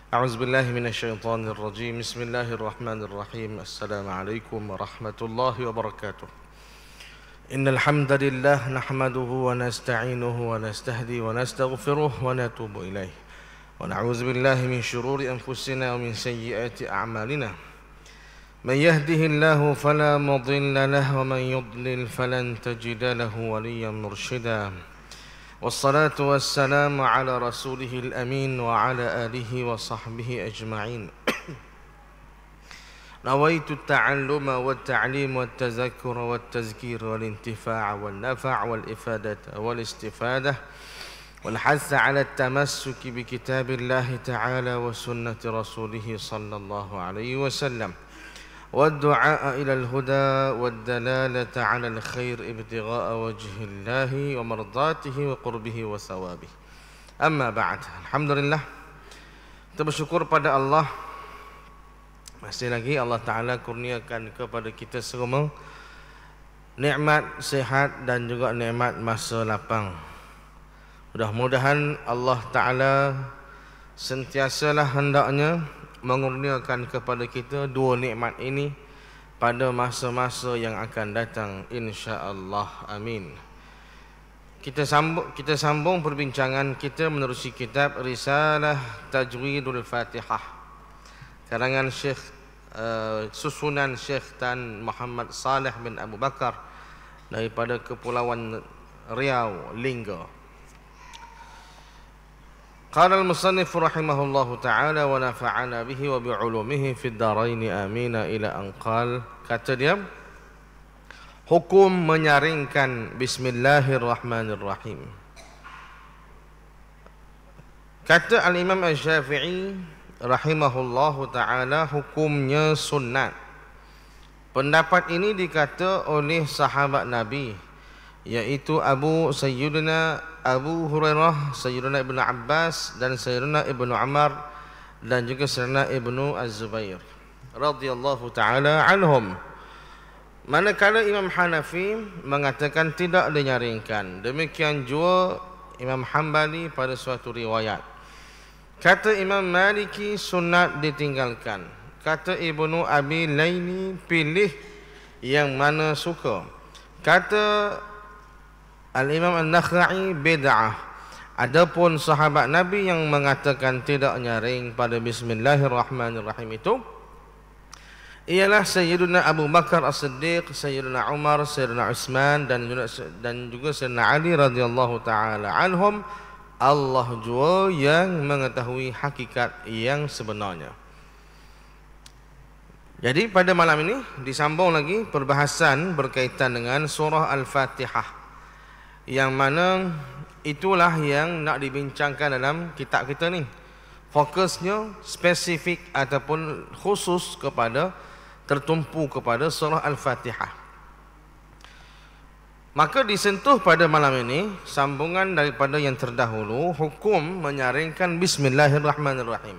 أعوذ بالله من الشيطان الرجيم بسم الله الرحمن الرحيم السلام عليكم ورحمة الله وبركاته إن الحمد لله نحمده ونستعينه ونستهدي ونستغفره ونتوب إليه ونعوذ بالله من شرور أنفسنا ومن سيئات أعمالنا من يهده الله فلا مضل له ومن يضلل فلن تجد له وليا مرشدا والصلاة والسلام على رسوله الأمين وعلى آله وصحبه أجمعين نويت التعلم والتعليم والتذكر والتذكير والانتفاع والنفع والإفادة والاستفادة والحث على التمسك بكتاب الله تعالى وسنة رسوله صلى الله عليه وسلم والدعاء إلى الهدى والدلالة على الخير ابتغاء وجه الله ومرضاته وقربه وثوابه أما بعد Alhamdulillah kita bersyukur pada Allah. Masih lagi Allah Ta'ala kurniakan kepada kita semua nikmat sehat dan juga nikmat masa lapang. Mudah-mudahan Allah Ta'ala sentiasalah hendaknya mengurniakan kepada kita dua nikmat ini pada masa-masa yang akan datang, insya-Allah. Amin. Kita sambung perbincangan kita menerusi kitab Risalah Tajwidul Fatihah karangan Syekh susunan Syekh Tan Muhammad Saleh bin Abu Bakar daripada Kepulauan Riau, Lingga. قال المصنف رحمه الله تعالى ونفعنا به وبعلومه في الدارين آمين إلى أن قال, kata dia, hukum menyaringkan Bismillahirrahmanirrahim. Kata Al-Imam Al-Syafi'i rahimahullahu ta'ala, hukumnya sunnat. Pendapat ini dikata oleh sahabat Nabi, yaitu Sayyidina Abu Hurairah, Sayyidina Ibnu Abbas dan Sayyidina Ibnu Umar dan juga Sayyidina Ibnu Az-Zubair radhiyallahu ta'ala anhum. Manakala Imam Hanafi mengatakan tidak dinyaringkan, demikian juga Imam Hambali pada suatu riwayat. Kata Imam Maliki sunat ditinggalkan. Kata Ibnu Abi Laili pilih yang mana suka. Kata Al-Imam An-Nakhai bid'ah. Adapun sahabat Nabi yang mengatakan tidak nyaring pada Bismillahirrahmanirrahim itu ialah Sayyidina Abu Bakar As-Siddiq, Sayyidina Umar, Sayyidina Utsman dan juga Sayyidina Ali radhiyallahu taala anhum. Allah jua yang mengetahui hakikat yang sebenarnya. Jadi pada malam ini disambung lagi perbahasan berkaitan dengan surah Al-Fatihah, yang mana itulah yang nak dibincangkan dalam kitab kita ni. Fokusnya spesifik ataupun khusus kepada, tertumpu kepada surah Al-Fatihah. Maka disentuh pada malam ini sambungan daripada yang terdahulu, hukum menyaringkan Bismillahirrahmanirrahim.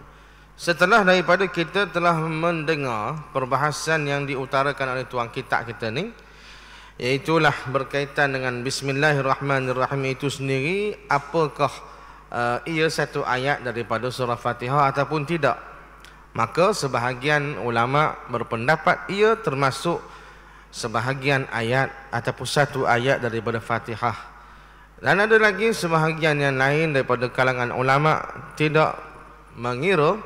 Setelah daripada kita telah mendengar perbahasan yang diutarakan oleh tuan kitab kita ni, iaitulah berkaitan dengan Bismillahirrahmanirrahim itu sendiri, apakah ia satu ayat daripada surah Fatihah ataupun tidak. Maka sebahagian ulama berpendapat ia termasuk sebahagian ayat ataupun satu ayat daripada Fatihah. Dan ada lagi sebahagian yang lain daripada kalangan ulama tidak mengira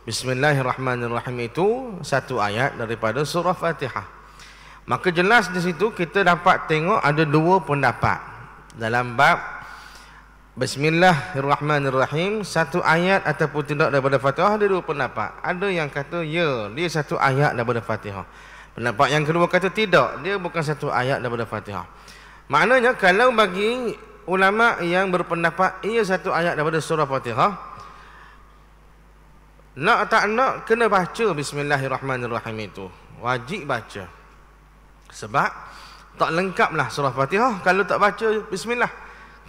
Bismillahirrahmanirrahim itu satu ayat daripada surah Fatihah. Maka jelas di situ kita dapat tengok ada dua pendapat dalam bab Bismillahirrahmanirrahim, satu ayat ataupun tidak daripada Fatihah. Ada dua pendapat. Ada yang kata ya, dia satu ayat daripada Fatihah. Pendapat yang kedua kata tidak, dia bukan satu ayat daripada Fatihah. Maknanya kalau bagi ulama yang berpendapat ia satu ayat daripada surah Fatihah, nak tak nak kena baca Bismillahirrahmanirrahim itu, wajib baca. Sebab tak lengkaplah surah Fatihah kalau tak baca Bismillah.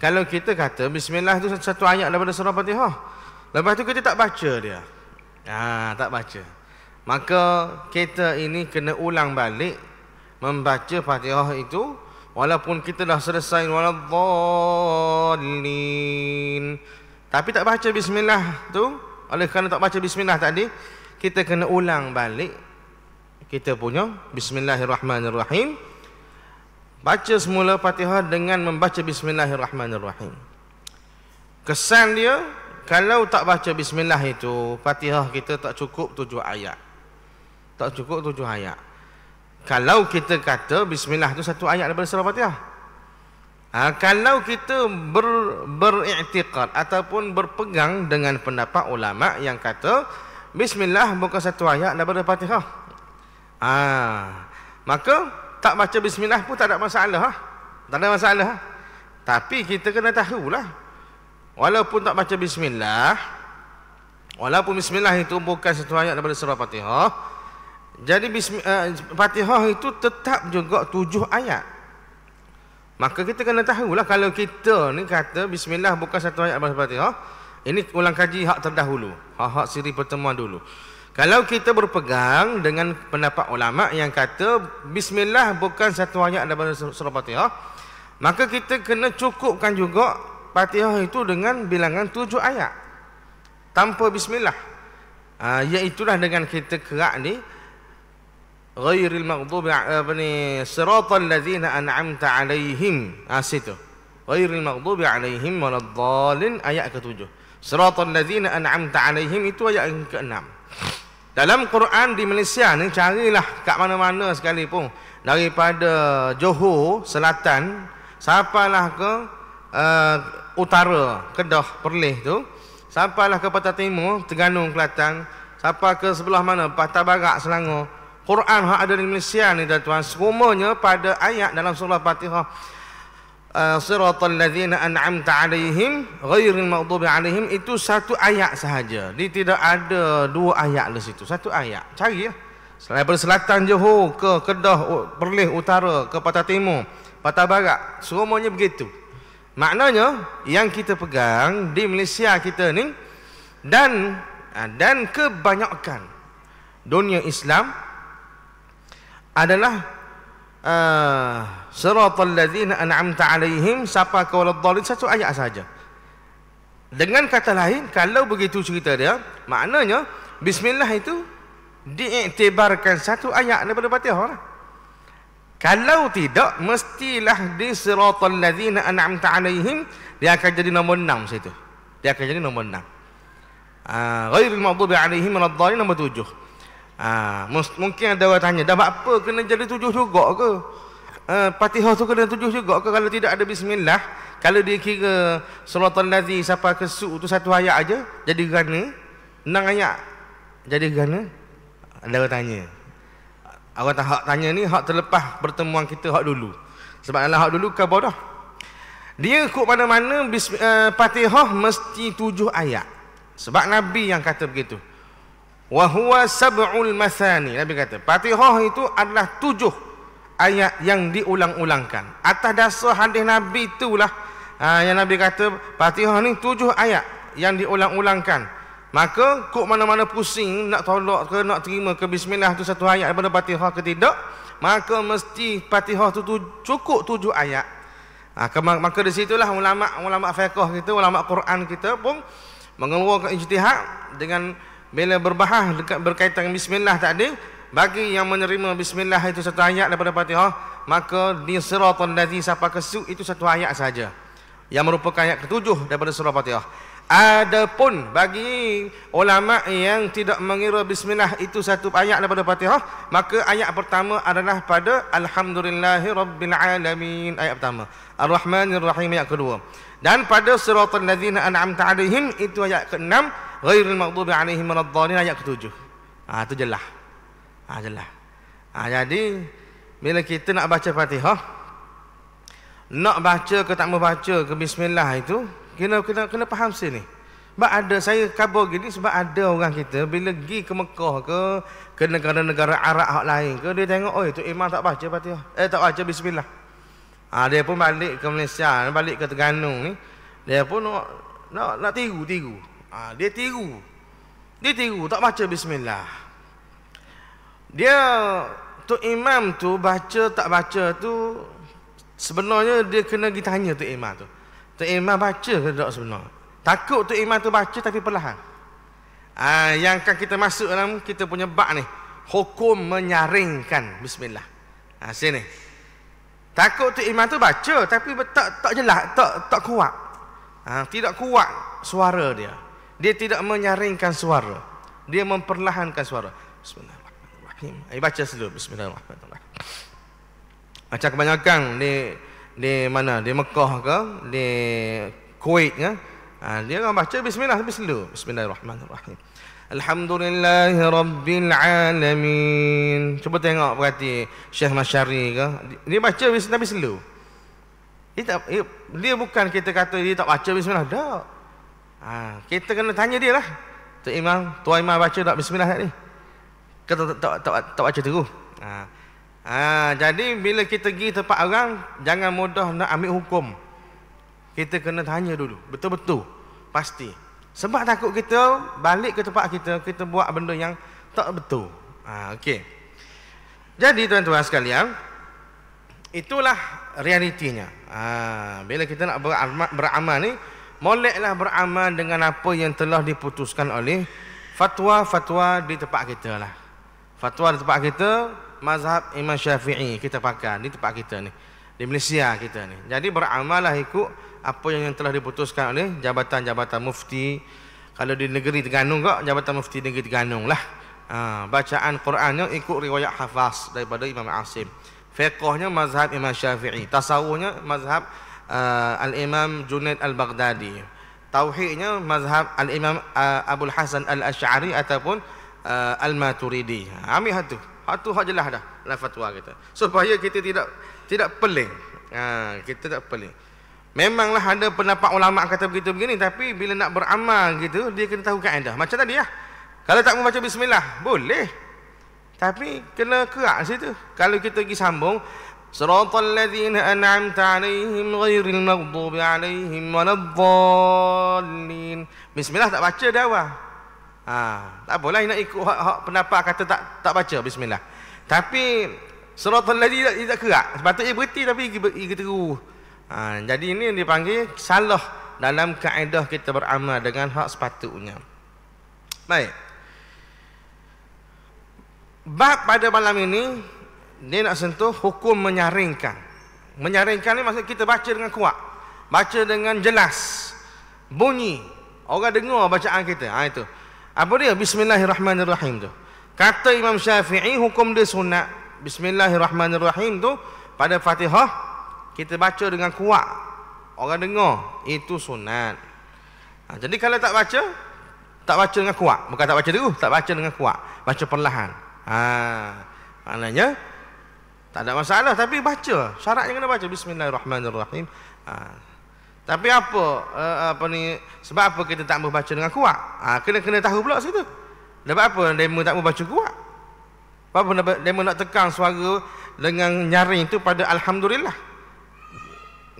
Kalau kita kata Bismillah itu satu ayat daripada surah Fatihah, lepas tu kita tak baca dia, tak baca, maka kita ini kena ulang balik membaca Fatihah itu, walaupun kita dah selesai waladdallin, tapi tak baca Bismillah tu, Oleh kerana tak baca bismillah tadi, kita kena ulang balik kita punya bismillahirrahmanirrahim. Baca semula Fatihah dengan membaca bismillahirrahmanirrahim. Kesan dia, kalau tak baca bismillah itu, Fatihah kita tak cukup 7 ayat. Tak cukup 7 ayat. Kalau kita kata bismillah itu 1 ayat daripada surah Fatihah. Kalau kita beriktikad ataupun berpegang dengan pendapat ulama yang kata bismillah bukan 1 ayat daripada Fatihah, maka tak baca bismillah pun tak ada masalah. Tak ada masalah. Tapi kita kena tahulah, walaupun tak baca bismillah, walaupun bismillah itu bukan 1 ayat daripada surah Fatihah, jadi Fatihah itu tetap juga 7 ayat. Maka kita kena tahulah, kalau kita ni kata bismillah bukan 1 ayat daripada Fatihah, ini ulang kaji hak terdahulu, hak siri pertemuan dulu. Kalau kita berpegang dengan pendapat ulama yang kata bismillah bukan 1 ayat daripada surah Fatihah, maka kita kena cukupkan juga Fatihah itu dengan bilangan 7 ayat tanpa bismillah. Iaitulah dengan kita kerak ni ghairil maghdubi siratal ladzina an'amta alaihim. Situ ghairil maghdubi alaihim waladdallin, ayat ke-7. Siratal ladzina an'amta alaihim itu ayat yang ke-6. Dalam Quran di Malaysia ni, carilah kat mana-mana sekalipun, daripada Johor selatan sampailah ke utara, Kedah, Perlis tu, sampailah ke Patah Timur, Terengganu, Kelantan, sampai ke sebelah mana, Patah Barat, Selangor. Quran yang ada di Malaysia ni tuan, semuanya pada ayat dalam surah Fatihah. Siratal ladzina an'amta alaihim ghairil maghdubi alaihim, itu 1 ayat sahaja. Dia tidak ada 2 ayat di situ, 1 ayat. Cari ya. Daripada selatan Johor ke Kedah, Perlis utara, ke Patah Timur, Patah Barat, semuanya begitu. Maknanya yang kita pegang di Malaysia kita ni, dan kebanyakan dunia Islam adalah siratal ladzina an'amta alaihim sampai ke waladdallin, 1 ayat saja. Dengan kata lain, kalau begitu cerita dia, maknanya bismillah itu diiktibarkan 1 ayat daripada Fatihah lah. Kalau tidak, mestilah di siratal ladzina an'amta alaihim, dia akan jadi nombor 6 situ. Dia akan jadi nombor 6. Ghairil maghdubi alaihim waladdallin nombor 7. Mungkin ada orang tanya, dah apa kena jadi 7 juga ke? Fatihah tu kena 7 juga ke kalau tidak ada bismillah? Kalau dia kira suratul ladzi sampai ke su tu 1 ayat aja, jadi gana 6 ayat jadi gana? Ada orang tanya. Orang tak hak tanya ni hak terlepas pertemuan kita hak dulu. Sebab dalam hak dulu khabar dah. Dia ikut mana-mana Fatihah mesti 7 ayat. Sebab Nabi yang kata begitu. Wa huwa sab'ul mathani. Nabi kata Fatihah itu adalah 7 ayat yang diulang-ulangkan. Atas dasar hadis Nabi itulah yang Nabi kata Fatihah ni 7 ayat yang diulang-ulangkan. Maka kok mana-mana pusing nak tolak ke nak terima ke bismillah tu 1 ayat daripada Fatihah ke tidak, maka mesti Fatihah tu cukup 7 ayat. Maka di situlah ulama fiqh kita, ulama Quran kita pun mengeluarkan ijtihad dengan bila berbahas berkaitan dengan bismillah tadi. Bagi yang menerima bismillah itu 1 ayat daripada Fatihah, maka di siratal ladzi sampai ke su itu 1 ayat saja yang merupakan ayat ke-7 daripada surah Fatihah. Adapun bagi ulama yang tidak mengira bismillah itu 1 ayat daripada Fatihah, maka ayat pertama adalah pada alhamdulillahi rabbil alamin, ayat pertama. Ar-Rahmanir Rahim ayat kedua. Dan pada siratal ladzina an'amta alaihim itu ayat ke-6, ghairil maghdubi alaihim waladdallin ayat ke-7. Itu jelas. Jelas. Jadi bila kita nak baca Fatihah, nak baca ke tak mau baca ke bismillah itu kena faham sini. Sebab ada saya khabar gini, sebab ada orang kita bila pergi ke Mekah ke negara-negara Arab hak lain ke, dia tengok oh itu imam tak baca Fatihah, tak baca bismillah. Dia pun balik ke Malaysia, balik ke Terengganu ni, dia pun nak tiru. Dia tiru tak baca bismillah. Dia tu imam tu baca tak baca tu sebenarnya dia kena ditanya tu imam tu. Tu imam baca ke tak sebenarnya? Takut tu imam tu baca tapi perlahan. Yang akan kita masuk dalam kita punya bab ni, hukum menyaringkan bismillah. Sini. Takut tu imam tu baca tapi tak jelas, tak kuat. Tidak kuat suara dia. Dia tidak menyaringkan suara. Dia memperlahankan suara. Bismillahirrahmanirrahim. Baca dulu bismillahirrahmanirrahim. Macam kebanyakan di mana? Di Mekah ke, di Kuwait ke? Dia orang baca bismillah habis dulu. Bismillahirrahmanirrahim. Alhamdulillahi rabbil alamin. Cuba tengok berarti Syekh Masyari ke, dia baca bismillah habis dulu. Dia bukan kita kata dia tak baca bismillah, tak. Kita kena tanya dia lah. Tuan Imam baca tak bismillah tadi? Kata tak baca terus. Jadi bila kita pergi tempat orang, jangan mudah nak ambil hukum. Kita kena tanya dulu, betul-betul, pasti. Sebab takut kita balik ke tempat kita buat benda yang tak betul. Okey. Jadi tuan-tuan sekalian, itulah realitinya. Bila kita nak beramal ni, moleklah beramal dengan apa yang telah diputuskan oleh fatwa-fatwa di tempat kita lah. Fatwa di tempat kita, mazhab Imam Syafi'i kita pakai di tempat kita ni, di Malaysia kita ni. Jadi beramallah ikut apa yang telah diputuskan oleh jabatan-jabatan mufti. Kalau di negeri Terengganu kok, jabatan mufti negeri Terengganu lah. Bacaan Qurannya ikut riwayat hafaz daripada Imam Asim. Fiqhnya mazhab Imam Syafi'i. Tasawufnya mazhab Al-Imam Junaid Al-Baghdadi. Tauhidnya mazhab Al-Imam Abul Hasan Al-Asy'ari ataupun Al-Maturidi. Ambil hatu. Hatu hak jelas dah dalam fatwa kita. Supaya kita tidak pelik. Kita tak pelik. Memanglah ada pendapat ulama kata begitu begini, tapi bila nak beramal gitu, dia kena tahu kaedah. Macam tadi lah. Kalau tak mau baca bismillah, boleh. Tapi kena kerak situ. Kalau kita pergi sambung, siratal ladzina an'amta 'alaihim ghairil maghdubi 'alaihim waladdallin. Bismillah tak baca dah awal. Tak apalah nak ikut hak pendapat kata tak baca bismillah. Tapi siratal ladzina tidak kerak. Sepatutnya berhenti tapi pergi terus. Jadi ini dipanggil salah dalam kaedah kita beramal dengan hak sepatutnya. Baik. Bab pada malam ini dia nak sentuh hukum menyaringkan. Menyaringkan ni maksud kita baca dengan kuat, baca dengan jelas, bunyi, orang dengar bacaan kita. Itu. Apa dia? Bismillahirrahmanirrahim tu. Kata Imam Syafi'i, hukum dia sunat. Bismillahirrahmanirrahim tu pada Fatihah kita baca dengan kuat, orang dengar, itu sunat. Jadi kalau tak baca dengan kuat, bukan tak baca terus, tak baca dengan kuat, baca perlahan. Maknanya tak ada masalah, tapi baca. Syaratnya kena baca Bismillahirrahmanirrahim. Tapi apa ni, sebab apa kita tak mau baca dengan kuat? Kena tahu pula situ. Sebab apa demo tak mau baca kuat? Apa demo nak tekan suara dengan nyaring itu pada alhamdulillah?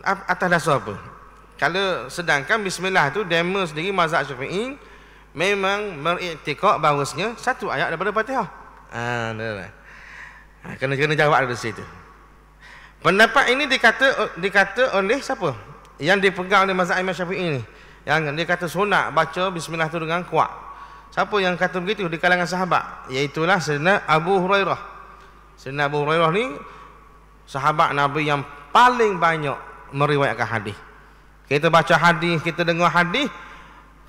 Atas dasar apa? Kalau sedangkan bismillah tu demo sendiri mazhab Syafi'i memang mengiktikad bahawasanya satu ayat daripada Fatihah. Kena jawab dari situ. Pendapat ini dikata oleh siapa? Yang dipegang oleh mazhab Imam Syafi'i ni. Yang dia kata sunat baca bismillah tu dengan kuat. Siapa yang kata begitu di kalangan sahabat? Iaitulah Sayyidina Abu Hurairah. Sayyidina Abu Hurairah ni sahabat Nabi yang paling banyak meriwayatkan hadis. Kita baca hadis, kita dengar hadis,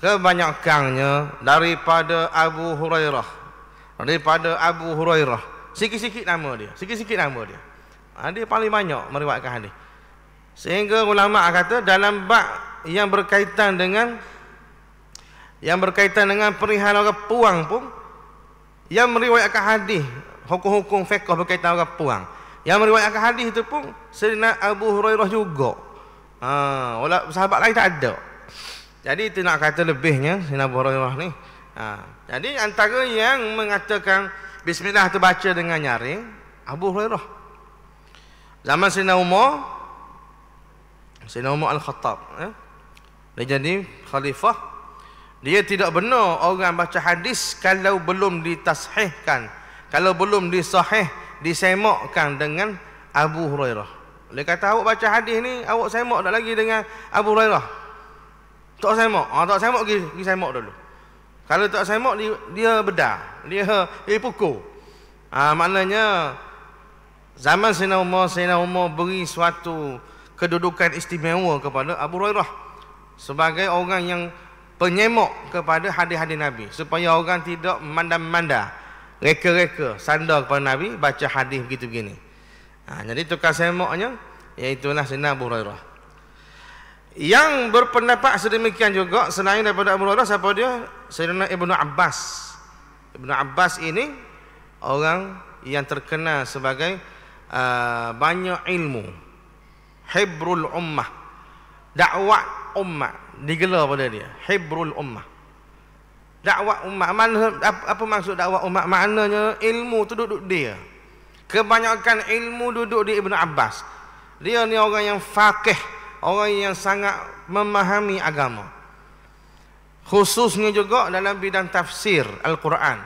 kebanyakannya daripada Abu Hurairah. Sikit-sikit nama dia. Dia paling banyak meriwayatkan hadis. Sehingga ulama kata dalam bab yang berkaitan dengan perihal orang puang pun, yang meriwayatkan hadis, hukum-hukum fiqh berkaitan orang puang, yang meriwayatkan hadis itu pun Sayyidina Abu Hurairah juga. Sahabat lain tak ada. Jadi itu nak kata lebihnya Sayyidina Abu Hurairah ni. Jadi antara yang mengatakan bismillah tu baca dengan nyaring, Abu Hurairah. Zaman Sayyidina Umar Al-Khattab, dia jadi khalifah. Dia tidak benar orang baca hadis kalau belum ditashihkan, kalau belum disemakkan dengan Abu Hurairah. Dia kata awak baca hadis ni, awak semak tak lagi dengan Abu Hurairah? Tak semak. Tak semak, pergi semak dulu. Kalau tak semok dia bedar, dia pukul. Maknanya zaman Sayyidina Umar beri suatu kedudukan istimewa kepada Abu Hurairah sebagai orang yang penyemok kepada hadis-hadis Nabi, supaya orang tidak memandang-mandang, reka-reka sandar kepada Nabi baca hadis begitu begini. Jadi tukar semoknya iaitulah Sayyidina Abu Hurairah. Yang berpendapat sedemikian juga selain daripada Abu Hurairah, siapa dia? Sayyidina Ibnu Abbas. Ibnu Abbas ini orang yang terkenal sebagai banyak ilmu, hibrul ummah, dakwah ummah digelar pada dia, hibrul ummah. Dakwah ummah, apa maksud dakwah ummah? Maknanya ilmu tu duduk dia. Kebanyakan ilmu duduk di Ibnu Abbas. Dia ni orang yang faqih, orang yang sangat memahami agama, khususnya juga dalam bidang tafsir Al-Quran.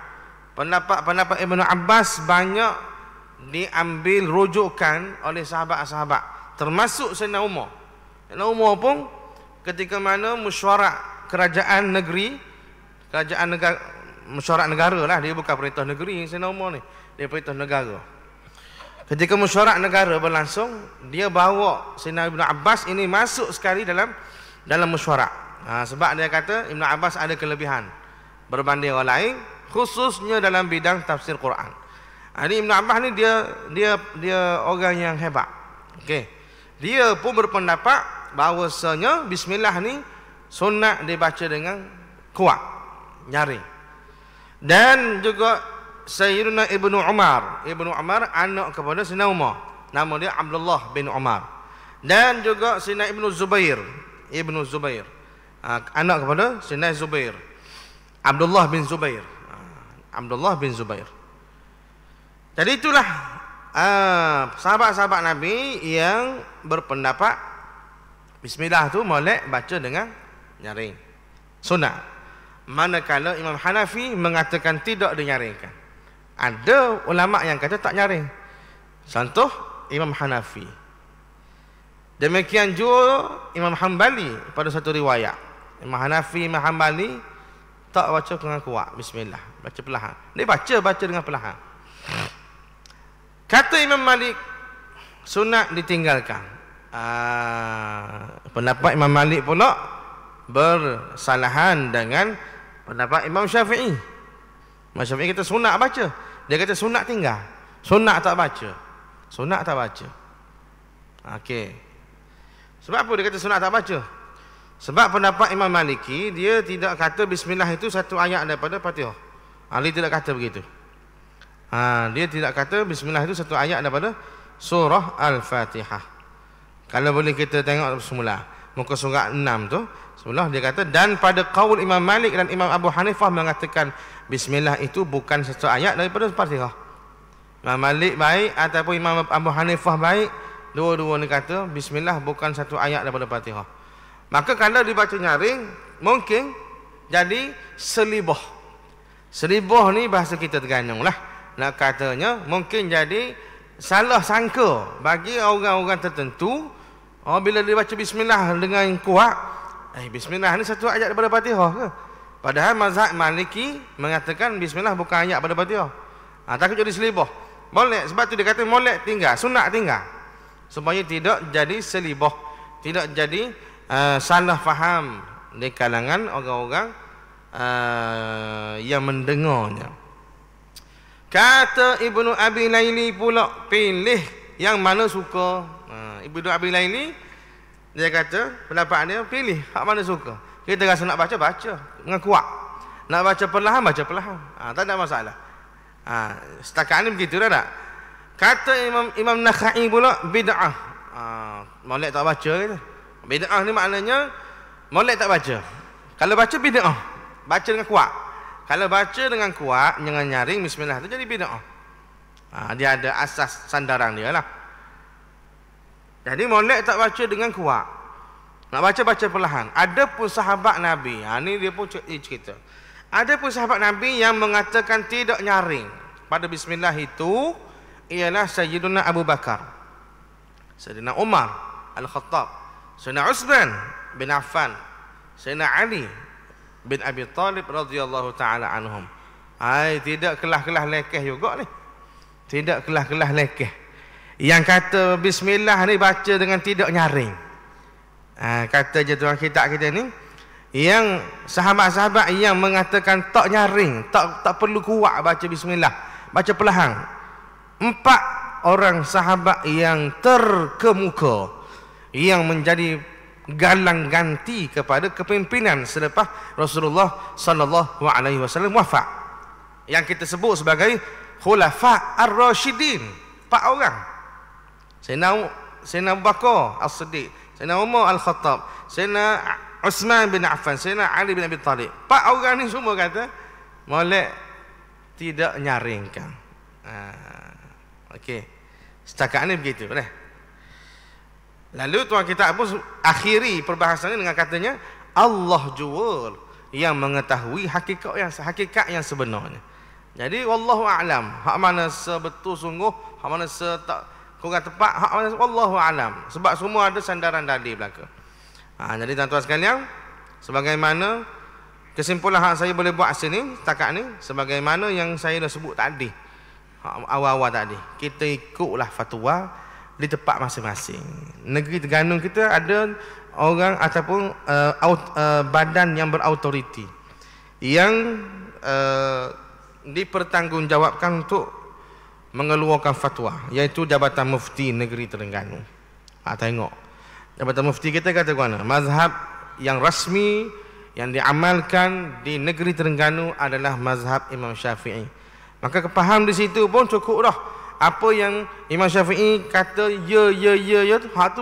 Pendapat Ibnu Abbas banyak diambil rujukan oleh sahabat-sahabat, termasuk Sayyidina Umar. Sayyidina Umar pun ketika mana mesyuarat kerajaan negeri, mesyuarat negara lah, dia bukan perintah negeri. Sayyidina Umar ni dia perintah negara. Ketika mesyuarat negara berlangsung, dia bawa Sayyidina Ibnu Abbas ini masuk sekali dalam mesyuarat. Sebab dia kata Ibnu Abbas ada kelebihan berbanding orang lain, khususnya dalam bidang tafsir Quran. Ini Ibnu Abbas ni dia orang yang hebat. Okey. Dia pun berpendapat bahawasanya bismillah ni sunat dibaca dengan kuat, nyaring. Dan juga Sayyidina Ibnu Umar anak kepada Sayyidina Umar, nama dia Abdullah bin Umar. Dan juga Sayyidina Ibnu Zubair, anak kepada Sayyidina Zubair, Abdullah bin Zubair. Jadi itulah sahabat-sahabat Nabi yang berpendapat bismillah tu molek baca dengan nyaring, sunat. Manakala Imam Hanafi mengatakan tidak dinyaringkan. Ada ulama yang kata tak nyaring. Contoh Imam Hanafi. Demikian juga Imam Hanbali pada satu riwayat. Imam Hanafi, Imam Hanbali tak baca dengan kuat bismillah, baca perlahan. Dia baca dengan perlahan. Kata Imam Malik, sunat ditinggalkan. Pendapat Imam Malik pula bersalahan dengan pendapat Imam Syafi'i. Imam Syafi'i kata sunat baca. Dia kata sunat tinggal, sunat tak baca. Okey. Sebab apa dia kata sunat tak baca? Sebab pendapat Imam Maliki, dia tidak kata bismillah itu satu ayat daripada Fatihah. Dia tidak kata begitu. Dia tidak kata bismillah itu satu ayat daripada surah Al-Fatihah. Kalau boleh kita tengok semula muka surat 6 tu, semula dia kata, dan pada qaul Imam Malik dan Imam Abu Hanifah mengatakan bismillah itu bukan satu ayat daripada Fatihah. Imam Malik baik ataupun Imam Abu Hanifah baik, dua-dua ni kata bismillah bukan satu ayat daripada Fatihah. Maka kalau dibaca nyaring, mungkin jadi selibah. Selibah ni bahasa kita Terengganu lah. Nak katanya mungkin jadi salah sangka bagi orang-orang tertentu. Bila dia baca bismillah dengan kuat, bismillah ni satu ayat daripada Fatihah ke? Padahal mazhab Maliki mengatakan bismillah bukan ayat daripada Fatihah. Takut jadi selibah. Molek, sebab tu dia kata molek tinggal, sunat tinggal, supaya tidak jadi selibah, tidak jadi salah faham di kalangan orang-orang yang mendengarnya. Kata Ibnu Abi Laili pula, pilih yang mana suka. Ibnu Abi Laili dia kata pendapat dia, pilih hak mana suka. Kita rasa nak baca dengan kuat, nak baca perlahan tak ada masalah. Setakat ni begitu dah tak? Kata Imam Nakhai pula bid'ah. Molek tak baca kata. Bid'ah ni maknanya molek tak baca. Kalau baca bid'ah, baca dengan kuat. Kalau baca dengan kuat, dengan nyaring bismillah tu jadi bid'ah. Dia ada asas sandaran dia lah. Jadi molek tak baca dengan kuat, nak baca perlahan. Ada pun sahabat Nabi, ni dia pun cerita. Ada pun sahabat Nabi yang mengatakan tidak nyaring pada bismillah itu ialah Sayyidina Abu Bakar, Sayyidina Umar Al-Khattab, Sayyidina Utsman bin Affan, Sayyidina Ali bin Abi Thalib radhiyallahu taala anhum. Tidak kelah-kelah lekeh juga ni. Tidak kelah-kelah lekeh. Yang kata bismillah ni baca dengan tidak nyaring. Kata je tuan kitab kita ni, yang sahabat-sahabat yang mengatakan tak nyaring, tak perlu kuat baca bismillah, baca perlahan. 4 orang sahabat yang terkemuka yang menjadi galang ganti kepada kepimpinan selepas Rasulullah sallallahu alaihi wasallam wafat, yang kita sebut sebagai khulafa ar-rasyidin. 4 orang. Sayyidina Abu Bakar As-Siddiq, Sayyidina Umar Al-Khattab, Sayyidina Uthman bin Affan, Sayyidina Ali bin Abi Thalib. 4 orang ni semua kata molek tidak nyaringkan. Okey. Setakat ni begitu dah. Lalu tuan kita pun akhiri perbahasan ini dengan katanya Allah jua yang mengetahui hakikat yang sebenarnya. Jadi wallahu a'lam, hak mana sebetul sungguh, hak mana tak kurang tepat, hak mana wallahu a'lam. Sebab semua ada sandaran dalil belaka. Jadi tuan-tuan sekalian, sebagaimana kesimpulan hak saya boleh buat sini setakat ni, sebagaimana yang saya dah sebut tadi, awal-awal tadi, kita ikutlah fatwa di tempat masing-masing. Negeri Terengganu kita ada orang ataupun badan yang berautoriti yang dipertanggungjawabkan untuk mengeluarkan fatwa, iaitu Jabatan Mufti Negeri Terengganu. Tengok Jabatan Mufti kita kata mana? Mazhab yang rasmi yang diamalkan di Negeri Terengganu adalah mazhab Imam Syafi'i. Maka kepaham di situ pun cukup dah. Apa yang Imam Syafi'i kata ya tu, tu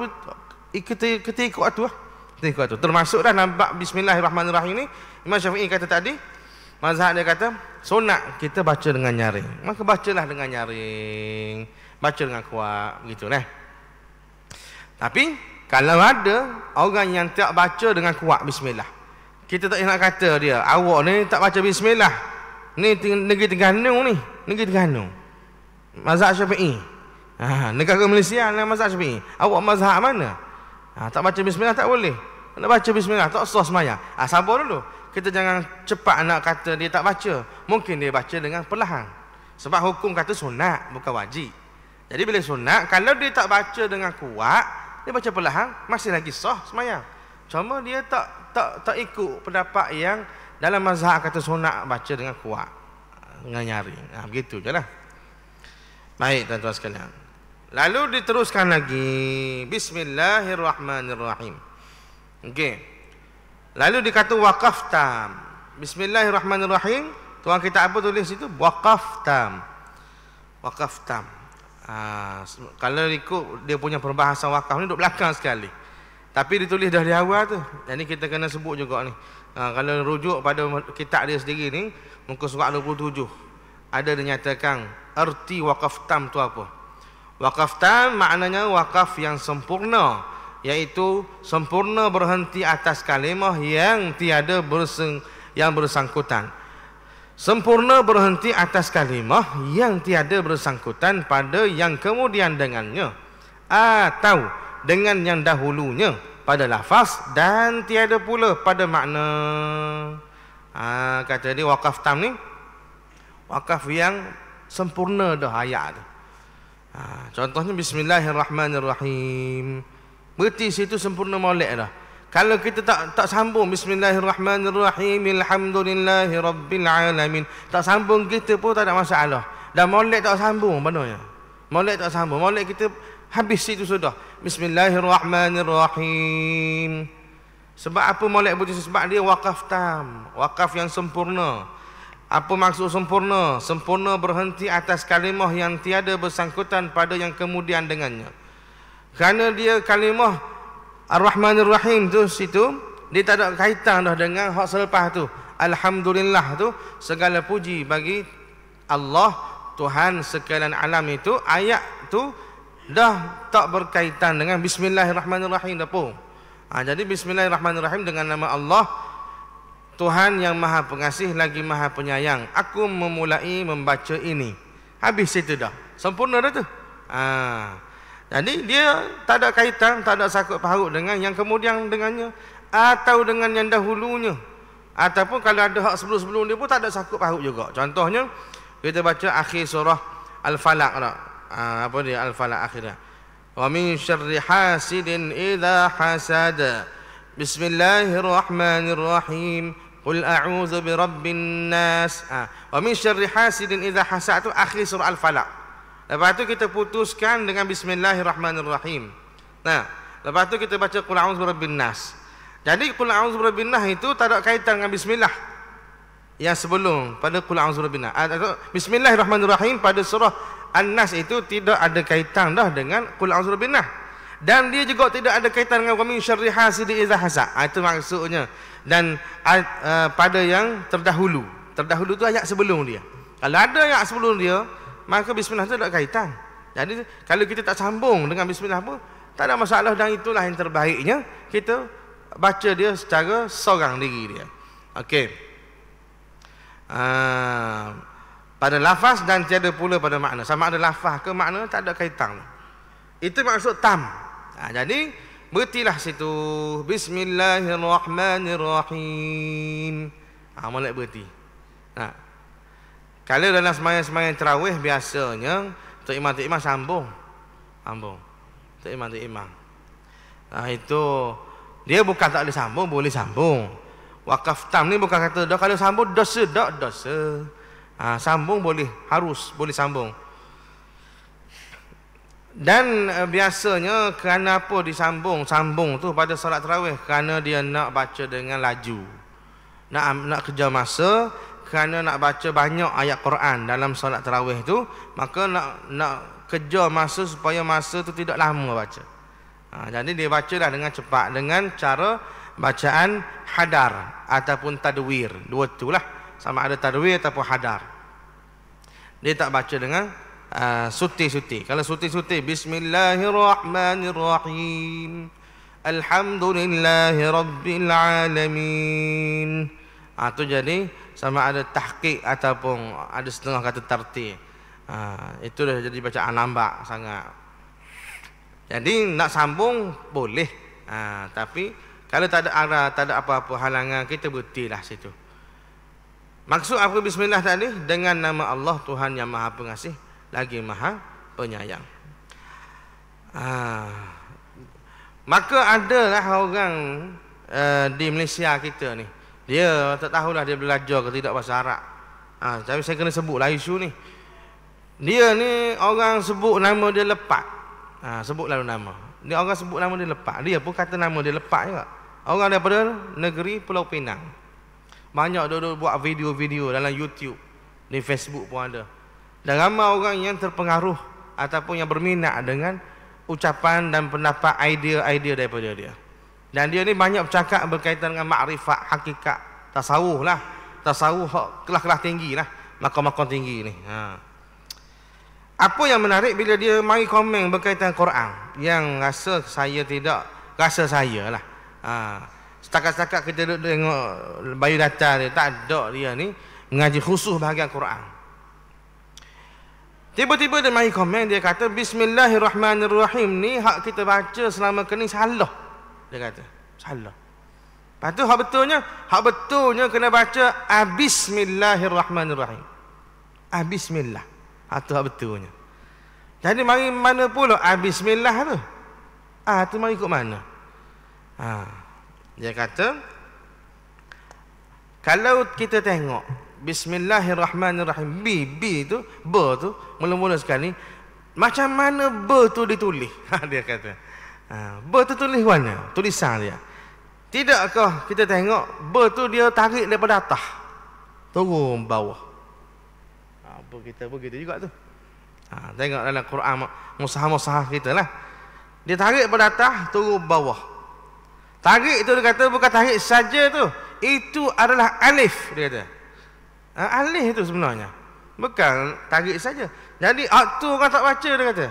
kita ikut tu lah. Kita ikut tu. Termasuk dah nampak bismillahirrahmanirrahim ni, Imam Syafi'i kata tadi, mazhab dia kata sunat kita baca dengan nyaring. Maka bacalah dengan nyaring, baca dengan kuat, begitu lah. Tapi kalau ada orang yang tak baca dengan kuat bismillah, kita tak nak kata dia, awak ni tak baca bismillah. Ni negeri Terengganu ni, negeri Terengganu, mazhab Syafi'i. Negara Malaysia lah mazhab Syafi'i. Awak mazhab mana? Tak baca bismillah tak boleh. Nak baca bismillah tak sah sembahyang. Sabar dulu. Kita jangan cepat nak kata dia tak baca. Mungkin dia baca dengan perlahan. Sebab hukum kata sunat, bukan wajib. Jadi bila sunat, kalau dia tak baca dengan kuat, dia baca perlahan, masih lagi sah sembahyang. Cuma dia tak ikut pendapat yang dalam mazhab kata sunat baca dengan kuat, dengan nyaring. Begitu je lah. Baik tuan-tuan sekalian. Lalu diteruskan lagi bismillahirrahmanirrahim. Okey. Lalu dikata waqaf tam. Bismillahirrahmanirrahim. Tuan kita apa tulis situ? Waqaf tam. Waqaf tam. Kalau ikut dia punya perbahasan wakaf ni duduk belakang sekali. Tapi ditulis dah di awal tu. Jadi kita kena sebut juga ni. Kalau rujuk pada kitab dia sendiri ni, muka surat 27, ada dinyatakan erti wakaf tam tu apa. Wakaf tam maknanya wakaf yang sempurna, iaitu sempurna berhenti atas kalimah yang tiada yang bersangkutan. Sempurna berhenti atas kalimah yang tiada bersangkutan pada yang kemudian dengannya, atau dengan yang dahulunya pada lafaz dan tiada pula pada makna. Kata dia wakaf tam ni wakaf yang sempurna dah ayat tu. Contohnya bismillahirrahmanirrahim. Berarti situ sempurna molek dah. Kalau kita tak sambung bismillahirrahmanirrahim alhamdulillahi rabbil alamin, tak sambung kita pun tak ada masalah. Dan molek tak sambung maknanya. Molek tak sambung. Molek kita habis situ sudah. Bismillahirrahmanirrahim. Sebab apa molek begitu? Sebab dia wakaf tam, wakaf yang sempurna. Apa maksud sempurna? Sempurna berhenti atas kalimah yang tiada bersangkutan pada yang kemudian dengannya. Kerana dia kalimah Ar-Rahmanir-Rahim tu situ, dia tak ada kaitan dah dengan hak selepas tu. Alhamdulillah tu, segala puji bagi Allah, Tuhan sekalian alam itu. Ayat tu dah tak berkaitan dengan bismillahirrahmanirrahim dah pun. Jadi bismillahirrahmanirrahim dengan nama Allah, Tuhan yang maha pengasih lagi maha penyayang. Aku memulai membaca ini. Habis itu dah. Sempurna dah tu. Jadi dia tak ada kaitan, tak ada sakut paut dengan yang kemudian dengannya atau dengan yang dahulunya. Ataupun kalau ada hak sebelum-sebelum dia pun tak ada sakut paut juga. Contohnya kita baca akhir surah Al-Falaq tak? Apa dia Al-Falaq akhirnya? Wa min syarri hasidin idza hasada. Bismillahirrahmanirrahim. Qul a'udzu birabbin nas. Wa min syarri hasidin idza hasad tu akhir surah Al-Falaq. Lepas tu kita putuskan dengan bismillahirrahmanirrahim. Nah, lepas tu kita baca qul a'udzu birabbin nas. Jadi qul a'udzu birabbin nas itu tak ada kaitan dengan bismillah yang sebelum pada qul a'udzu birabbin nas. Bismillahirrahmanirrahim pada surah An-Nas itu tidak ada kaitan dah dengan qul a'udzu birabbin nas. Dan dia juga tidak ada kaitan dengan wa min syarri hasidin idza hasad. Itu maksudnya. Dan pada yang terdahulu. Terdahulu tu ayat sebelum dia. Kalau ada ayat sebelum dia, maka bismillah itu tak ada kaitan. Jadi kalau kita tak sambung dengan bismillah pun tak ada masalah, dan itulah yang terbaiknya kita baca dia secara seorang diri dia. Okey. Pada lafaz dan tiada pula pada makna. Sama ada lafaz ke makna tak ada kaitan. Itu maksud tam. Jadi bertilah situ bismillahirrahmanirrahim. Molek berti. Kalau dalam sembahyang tarawih biasanya tok imam sambung. Tok imam. Itu dia bukan tak boleh sambung, boleh sambung. Wakaf tam ni bukan kata dah kalau sambung dosa, tak dosa. Sambung boleh, harus boleh sambung. Dan biasanya kerana apa sambung tu pada solat tarawih? Kerana dia nak baca dengan laju. Nak kejar masa, kerana nak baca banyak ayat Quran dalam solat tarawih tu, maka nak kejar masa supaya masa tu tidak lama baca. Jadi dia bacalah dengan cepat dengan cara bacaan hadar ataupun tadwir. Dua itulah, sama ada tadwir ataupun hadar. Dia tak baca dengan suti-suti. Kalau suti-suti bismillahirrahmanirrahim. Alhamdulillahirabbil alamin. Tu jadi sama ada tahqiq ataupun ada setengah kata tartil. Itu dah jadi bacaan lambat sangat. Jadi nak sambung boleh. Tapi kalau tak ada arah, tak ada apa-apa halangan, kita berhentilah situ. Maksud apa bismillah tadi? Dengan nama Allah Tuhan yang Maha Pengasih lagi Maha Penyayang. Maka adalah orang di Malaysia kita ni, dia tak tahulah dia belajar ke tidak bahasa Arab. Tapi saya kena sebutlah isu ni. Dia ni orang sebut nama dia lepat. Sebut lalu nama. Dia orang sebut nama dia lepak. Dia pun kata nama dia lepak juga. Orang daripada negeri Pulau Pinang. Banyak duduk buat video-video dalam YouTube, di Facebook pun ada. Dan ramai orang yang terpengaruh ataupun yang berminat dengan ucapan dan pendapat idea-idea daripada dia. Dan dia ni banyak bercakap berkaitan dengan makrifat, hakikat, tasawuf lah. Tasawuf kelas-kelas tinggi lah, makam-makam tinggi ni. Apa yang menarik bila dia mari komen berkaitan Quran, yang rasa saya tidak, rasa saya lah. Setakat-setakat kita duduk tengok biodata dia, tak ada dia ni mengaji khusus bahagian Quran. Tiba-tiba dia mari komen, dia kata bismillahirrahmanirrahim ni hak kita baca selama ni salah. Dia kata salah. Lepas tu hak betulnya kena baca bismillahirrahmanirrahim. Bismillah. Itu hak betulnya. Jadi mari mana pula bismillah tu? Tu mari ikut mana? Dia kata kalau kita tengok bismillahirrahmanirrahim, B tu, tu mula-mula sekali macam mana B tu ditulis? Dia kata B tu tulis mana? Tulisan dia. Tidakkah kita tengok B tu dia tarik daripada atas turun bawah? Kita begitu juga tu. Tengok dalam Quran mushaf kita lah. Dia tarik pada atas, turun bawah. Tarik itu dia kata bukan tarik saja tu. Itu adalah alif, dia kata. Alif itu sebenarnya. Bukan tarik saja. Jadi tu orang tak baca, dia kata.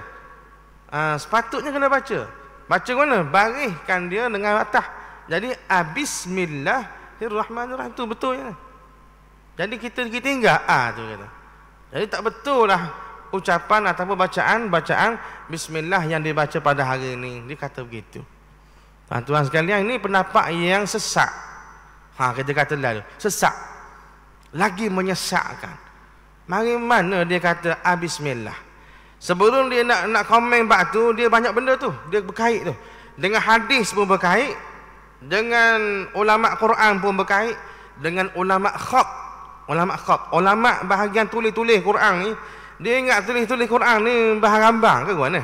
Sepatutnya kena baca. Baca mana? Bariskan dia dengan atas. Jadi bismillahirrahmanirrahim tu betulnya. Jadi kita tinggal tu kata. Jadi tak betul lah ucapan ataupun bacaan bismillah yang dibaca pada hari ini. Dia kata begitu. Tuan-tuan sekalian, ini pendapat yang sesat, Kita kata lalu sesak, lagi menyesakkan. Mari mana dia kata bismillah. Sebelum dia nak komen bab tu, dia banyak benda tu, dia berkait tu. Dengan hadis pun berkait, dengan ulama Quran pun berkait, dengan ulama khat. Ulama bahagian tulis-tulis Quran ni, dia ingat tulis-tulis Quran ni bahan rambang ke mana?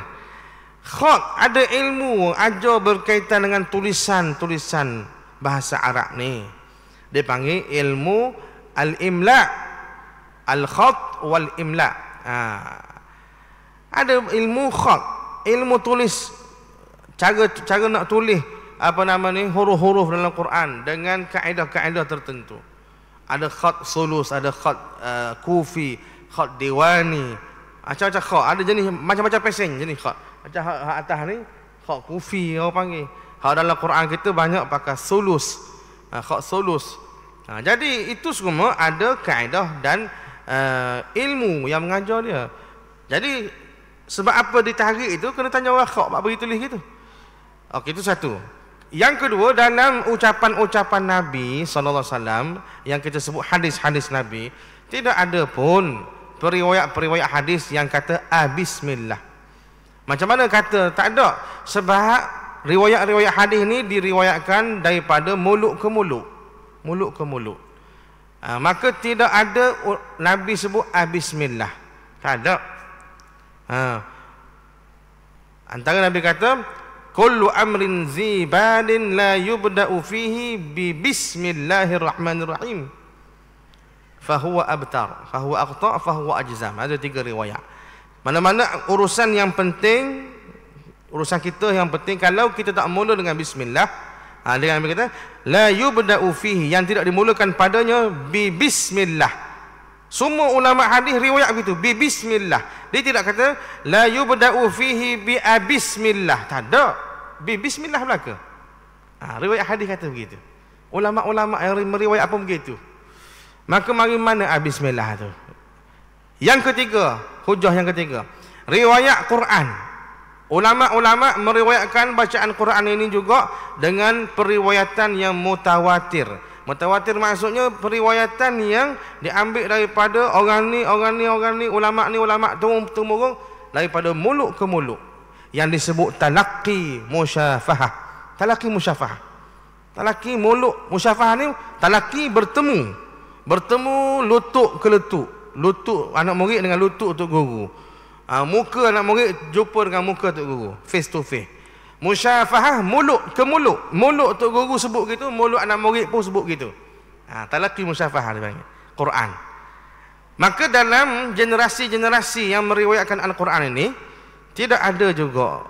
Khat ada ilmu ajar berkaitan dengan tulisan-tulisan bahasa Arab ni. Dia panggil ilmu al-imla, al-khat wal imla. Ada ilmu khat, ilmu tulis, cara nak tulis huruf-huruf dalam Quran dengan kaedah-kaedah tertentu. Ada khat sulus, ada khat kufi, khat diwani, macam-macam khat. Ada jenis macam-macam pesen jenis khat. Macam hak atas ni khat kufi orang panggil. Hak dalam Quran kita banyak pakai sulus, khat sulus. Jadi itu semua ada kaedah dan ilmu yang mengajar dia. Jadi sebab apa ditarik itu kena tanya orang khat bagi tulis gitu. Okey, itu satu. Yang kedua, dalam ucapan-ucapan Nabi SAW yang kita sebut hadis-hadis Nabi, tidak ada pun periwayat-periwayat hadis yang kata bismillah. Macam mana kata? Tak ada. Sebab riwayat-riwayat hadis ni diriwayatkan daripada mulut ke mulut. Mulut ke mulut. Maka tidak ada Nabi sebut bismillah. Tak ada. Antara Nabi kata, kullu amrin zibalin la yubda'u fihi bi bismillahirrahmanirrahim fahuwa abtar, fahuwa aqta', fahuwa ajzam. Ada 3 riwayat. Mana-mana urusan yang penting, urusan kita yang penting, kalau kita tak mula dengan bismillah, dengan Nabi kata la yubda'u fihi, yang tidak dimulakan padanya bi bismillah. Semua ulama hadis riwayat begitu, bi bismillah. Dia tidak kata la yubda'u fihi bi bismillah. Tak ada. Bi bismillah belaka. Riwayat hadis kata begitu. Ulama-ulama yang meriwayat pun begitu. Maka mari mana bismillah tu? Yang ketiga, hujah yang ketiga, riwayat Quran. Ulama-ulama meriwayatkan bacaan Quran ini juga dengan periwayatan yang mutawatir. Mutawatir maksudnya periwayatan yang diambil daripada orang ni, ulama turun-temurun daripada mulut ke mulut, yang disebut talaqi musyafahah. Talaqi musyafahah. Talaqi mulut musyafahah ni, talaqi bertemu lutut ke lutut, lutut anak murid dengan lutut tok guru, muka anak murid jumpa dengan muka tok guru, face to face. Musyafahah mulut ke mulut. Mulut tok guru sebut gitu, mulut anak murid pun sebut gitu. Talaqi musyafahah dipanggil Quran. Maka dalam generasi-generasi yang meriwayatkan Al-Quran ini, tidak ada juga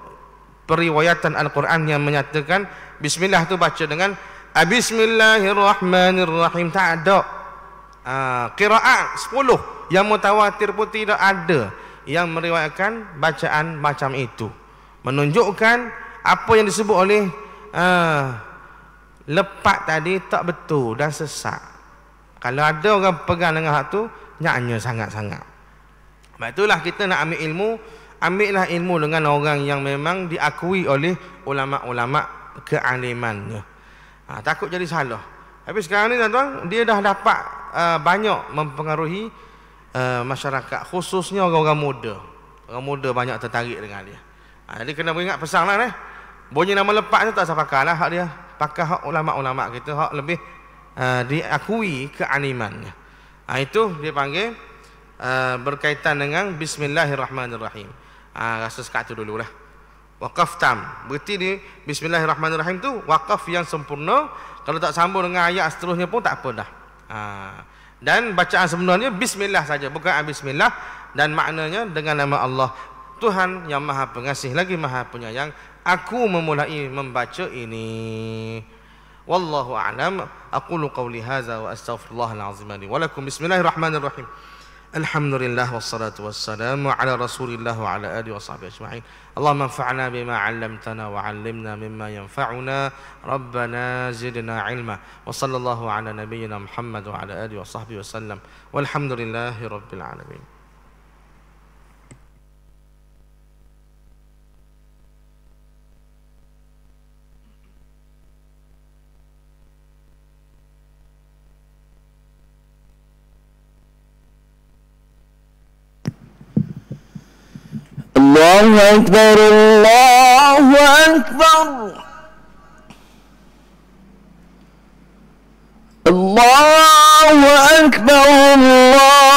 periwayatan Al-Quran yang menyatakan bismillah tu baca dengan bismillahirrahmanirrahim. Tak ada. Qiraat 10 yang mutawatir pun tidak ada yang meriwayatkan bacaan macam itu. Menunjukkan apa yang disebut oleh lepat tadi tak betul dan sesat. Kalau ada orang pegang dengan hak tu, nyaknya sangat-sangat. Sebab itulah kita nak ambil ilmu, ambillah ilmu dengan orang yang memang diakui oleh ulama-ulama kealimannya. Takut jadi salah. Tapi sekarang ni tuan-tuan, dia dah dapat banyak mempengaruhi masyarakat, khususnya orang-orang muda. Orang muda banyak tertarik dengan dia. Jadi kena beringat pesan lah. Bunyi nama lepas tu tak usah pakai lah hak dia. Pakai hak ulama-ulama kita, hak lebih diakui kealimannya. Itu dia panggil berkaitan dengan bismillahirrahmanirrahim. Rasa sekat tu dululah. Waqaf tam. Berarti di bismillahirrahmanirrahim tu waqaf yang sempurna. Kalau tak sambung dengan ayat seterusnya pun tak apa dah. Dan bacaan sebenarnya bismillah saja, bukan bismillah, dan maknanya dengan nama Allah, Tuhan yang Maha Pengasih lagi Maha Penyayang, aku memulai membaca ini. Wallahu a'lam. Aqulu qawli hadza wa astaghfirullahal azim li wa lakum. Bismillahirrahmanirrahim. Alhamdulillah wassalatu wassalamu ala Rasulillah wa ala alihi washabbihi ajma'in. Allahumma anfa'na bima 'allamtana wa 'allimna mimma yanfa'una. Rabbana zidna 'ilma. Wa sallallahu ala nabiyyina Muhammad wa ala alihi washabbihi wasallam. Walhamdulillahi rabbil alamin. أكبر الله أكبر الله أكبر الله